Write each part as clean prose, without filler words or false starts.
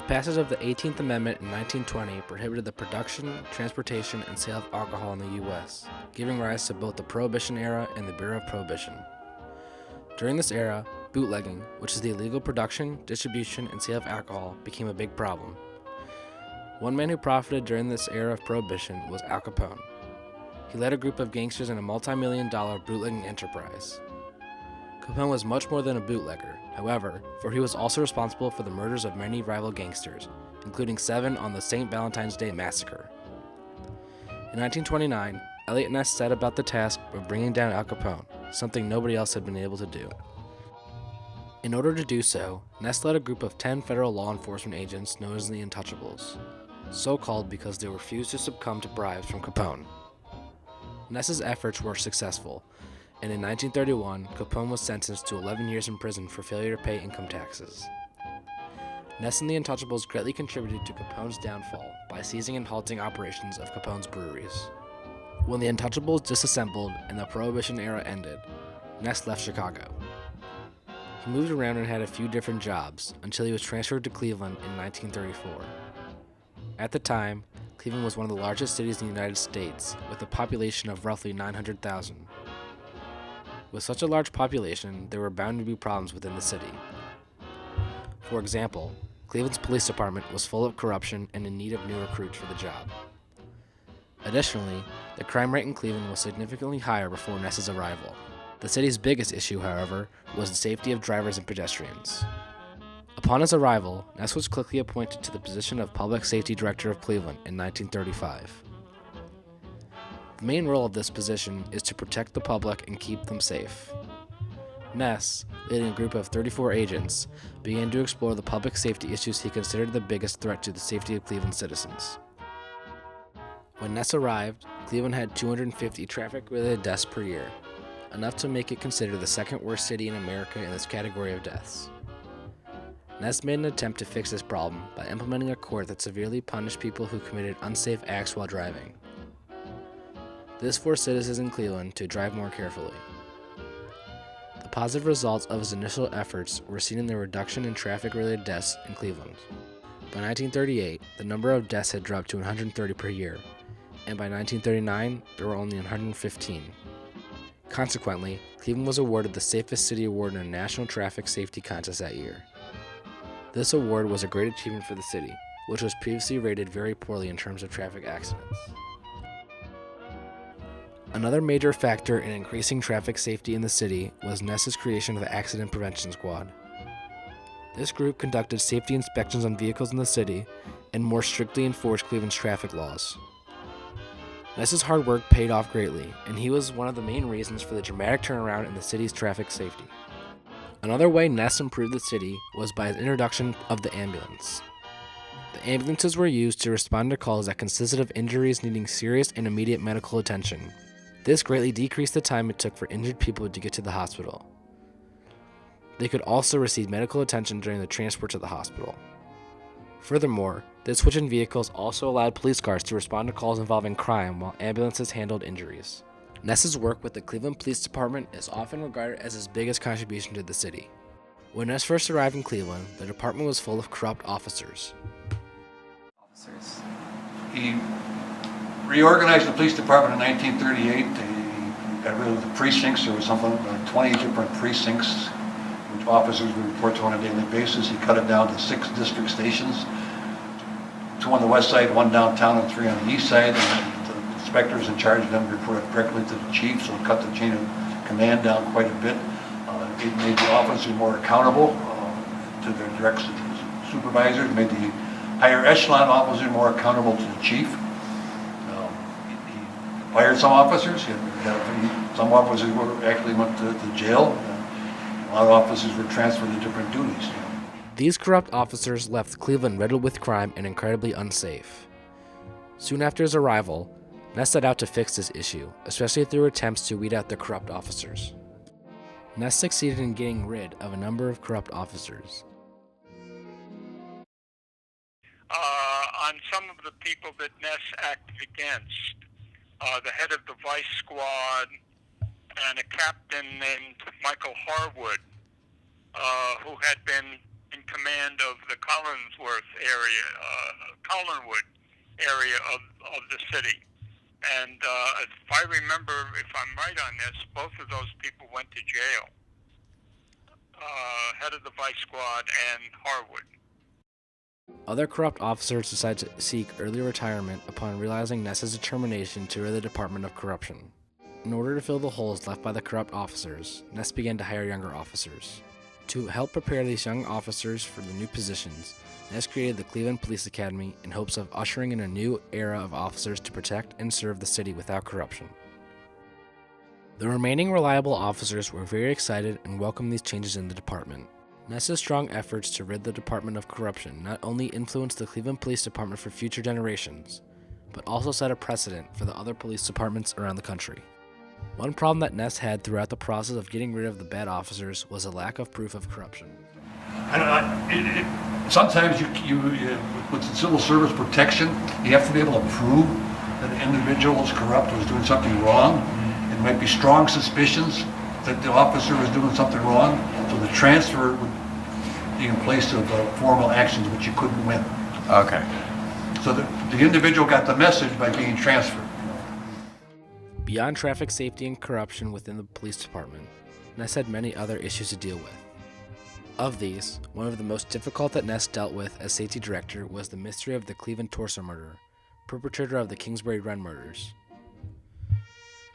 passage of the 18th Amendment in 1920 prohibited the production, transportation, and sale of alcohol in the U.S., giving rise to both the Prohibition era and the Bureau of Prohibition. During this era, bootlegging, which is the illegal production, distribution, and sale of alcohol, became a big problem. One man who profited during this era of Prohibition was Al Capone. He led a group of gangsters in a multi-million-dollar bootlegging enterprise. Capone was much more than a bootlegger, however, for he was also responsible for the murders of many rival gangsters, including 7 on the St. Valentine's Day Massacre. In 1929, Eliot Ness set about the task of bringing down Al Capone, something nobody else had been able to do. In order to do so, Ness led a group of 10 federal law enforcement agents known as the Untouchables, so called because they refused to succumb to bribes from Capone. Ness's efforts were successful, and in 1931, Capone was sentenced to 11 years in prison for failure to pay income taxes. Ness and the Untouchables greatly contributed to Capone's downfall by seizing and halting operations of Capone's breweries. When the Untouchables disassembled and the Prohibition era ended, Ness left Chicago. He moved around and had a few different jobs until he was transferred to Cleveland in 1934. At the time, Cleveland was one of the largest cities in the United States, with a population of roughly 900,000. With such a large population, there were bound to be problems within the city. For example, Cleveland's police department was full of corruption and in need of new recruits for the job. Additionally, the crime rate in Cleveland was significantly higher before Ness's arrival. The city's biggest issue, however, was the safety of drivers and pedestrians. Upon his arrival, Ness was quickly appointed to the position of Public Safety Director of Cleveland in 1935. The main role of this position is to protect the public and keep them safe. Ness, leading a group of 34 agents, began to explore the public safety issues he considered the biggest threat to the safety of Cleveland citizens. When Ness arrived, Cleveland had 250 traffic-related deaths per year, enough to make it considered the second worst city in America in this category of deaths. Ness made an attempt to fix this problem by implementing a court that severely punished people who committed unsafe acts while driving. This forced citizens in Cleveland to drive more carefully. The positive results of his initial efforts were seen in the reduction in traffic-related deaths in Cleveland. By 1938, the number of deaths had dropped to 130 per year, and by 1939, there were only 115. Consequently, Cleveland was awarded the Safest City Award in a national traffic safety contest that year. This award was a great achievement for the city, which was previously rated very poorly in terms of traffic accidents. Another major factor in increasing traffic safety in the city was Ness's creation of the Accident Prevention Squad. This group conducted safety inspections on vehicles in the city and more strictly enforced Cleveland's traffic laws. Ness's hard work paid off greatly, and he was one of the main reasons for the dramatic turnaround in the city's traffic safety. Another way Ness improved the city was by his introduction of the ambulance. The ambulances were used to respond to calls that consisted of injuries needing serious and immediate medical attention. This greatly decreased the time it took for injured people to get to the hospital. They could also receive medical attention during the transport to the hospital. Furthermore, this switch in vehicles also allowed police cars to respond to calls involving crime while ambulances handled injuries. Ness's work with the Cleveland Police Department is often regarded as his biggest contribution to the city. When Ness first arrived in Cleveland, the department was full of corrupt officers. He reorganized the police department in 1938. He got rid of the precincts. There was something like 20 different precincts which officers would report to on a daily basis. He cut it down to 6 district stations, 2 on the west side, 1 downtown, and 3 on the east side. And the inspectors in charge of them reported directly to the chief, so it cut the chain of command down quite a bit. It made the officers more accountable to their direct supervisors, made the higher echelon officers more accountable to the chief. He fired some officers. Some officers actually went to jail. A lot of officers were transferred to different duties. These corrupt officers left Cleveland riddled with crime and incredibly unsafe. Soon after his arrival, Ness set out to fix this issue, especially through attempts to weed out the corrupt officers. Ness succeeded in getting rid of a number of corrupt officers. On some of the people that Ness acted against, the head of the vice squad and a captain named Michael Harwood, who had been in command of the Collinsworth area, Collinwood area of the city. And if I remember, if I'm right on this, both of those people went to jail. Head of the Vice Squad and Harwood. Other corrupt officers decided to seek early retirement upon realizing Ness's determination to rid the department of corruption. In order to fill the holes left by the corrupt officers, Ness began to hire younger officers. To help prepare these young officers for the new positions, Ness created the Cleveland Police Academy in hopes of ushering in a new era of officers to protect and serve the city without corruption. The remaining reliable officers were very excited and welcomed these changes in the department. Ness's strong efforts to rid the department of corruption not only influenced the Cleveland Police Department for future generations, but also set a precedent for the other police departments around the country. One problem that Ness had throughout the process of getting rid of the bad officers was a lack of proof of corruption. Sometimes with civil service protection, you have to be able to prove that an individual is corrupt or is doing something wrong. It might be strong suspicions that the officer is doing something wrong, so the transfer would be in place of formal actions which you couldn't win. Okay. So the individual got the message by being transferred. Beyond traffic safety and corruption within the police department, Ness had many other issues to deal with. Of these, one of the most difficult that Ness dealt with as safety director was the mystery of the Cleveland Torso murderer, perpetrator of the Kingsbury Run murders.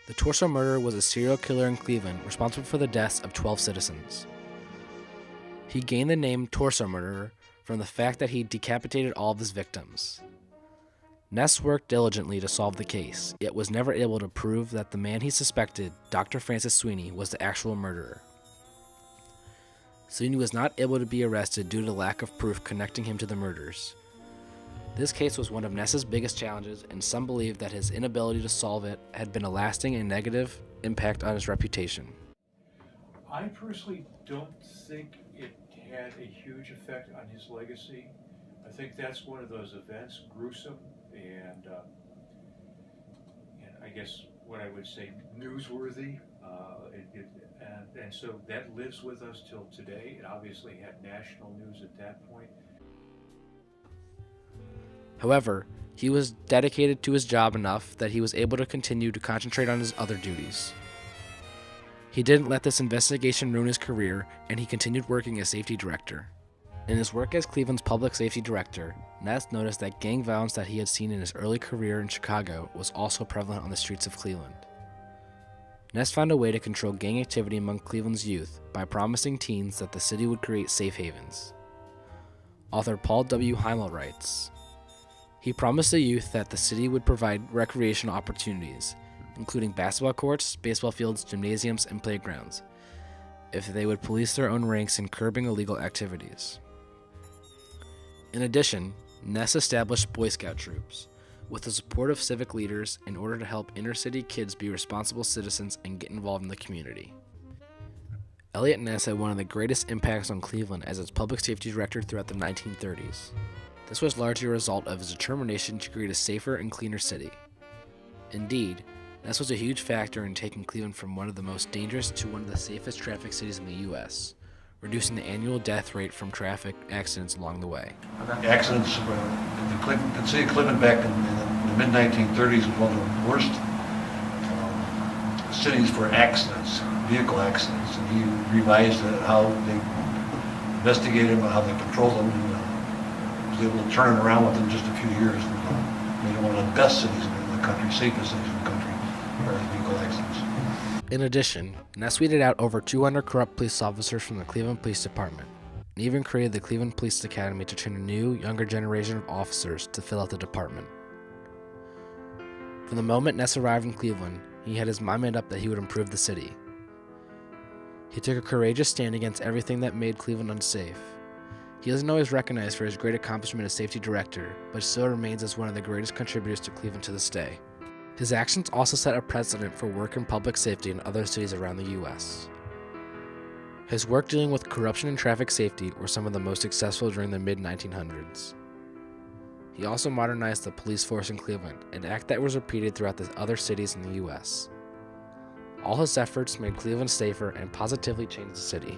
The Torso murderer was a serial killer in Cleveland responsible for the deaths of 12 citizens. He gained the name Torso murderer from the fact that he decapitated all of his victims. Ness worked diligently to solve the case, yet was never able to prove that the man he suspected, Dr. Francis Sweeney, was the actual murderer. Sweeney was not able to be arrested due to lack of proof connecting him to the murders. This case was one of Ness's biggest challenges, and some believe that his inability to solve it had been a lasting and negative impact on his reputation. I personally don't think it had a huge effect on his legacy. I think that's one of those events, gruesome and I guess what I would say newsworthy. And so that lives with us till today. It obviously had national news at that point. However, he was dedicated to his job enough that he was able to continue to concentrate on his other duties. He didn't let this investigation ruin his career, and he continued working as safety director. In his work as Cleveland's public safety director, Ness noticed that gang violence that he had seen in his early career in Chicago was also prevalent on the streets of Cleveland. Ness found a way to control gang activity among Cleveland's youth by promising teens that the city would create safe havens. Author Paul W. Heimel writes, "He promised the youth that the city would provide recreational opportunities, including basketball courts, baseball fields, gymnasiums, and playgrounds, if they would police their own ranks in curbing illegal activities." In addition, Ness established Boy Scout troops, with the support of civic leaders in order to help inner-city kids be responsible citizens and get involved in the community. Eliot Ness had one of the greatest impacts on Cleveland as its public safety director throughout the 1930s. This was largely a result of his determination to create a safer and cleaner city. Indeed, Ness was a huge factor in taking Cleveland from one of the most dangerous to one of the safest traffic cities in the U.S., reducing the annual death rate from traffic accidents along the way. Accidents, the city of Cleveland back in the mid-1930s was one of the worst cities for accidents, vehicle accidents, and he revised how they investigated them and how they controlled them, and was able to turn it around within just a few years. Made it one of the best cities in the country, safest cities in the country as far as vehicle accidents. In addition, Ness weeded out over 200 corrupt police officers from the Cleveland Police Department, and even created the Cleveland Police Academy to train a new, younger generation of officers to fill out the department. From the moment Ness arrived in Cleveland, he had his mind made up that he would improve the city. He took a courageous stand against everything that made Cleveland unsafe. He isn't always recognized for his great accomplishment as safety director, but still remains as one of the greatest contributors to Cleveland to this day. His actions also set a precedent for work in public safety in other cities around the U.S. His work dealing with corruption and traffic safety were some of the most successful during the mid-1900s. He also modernized the police force in Cleveland, an act that was repeated throughout the other cities in the U.S. All his efforts made Cleveland safer and positively changed the city.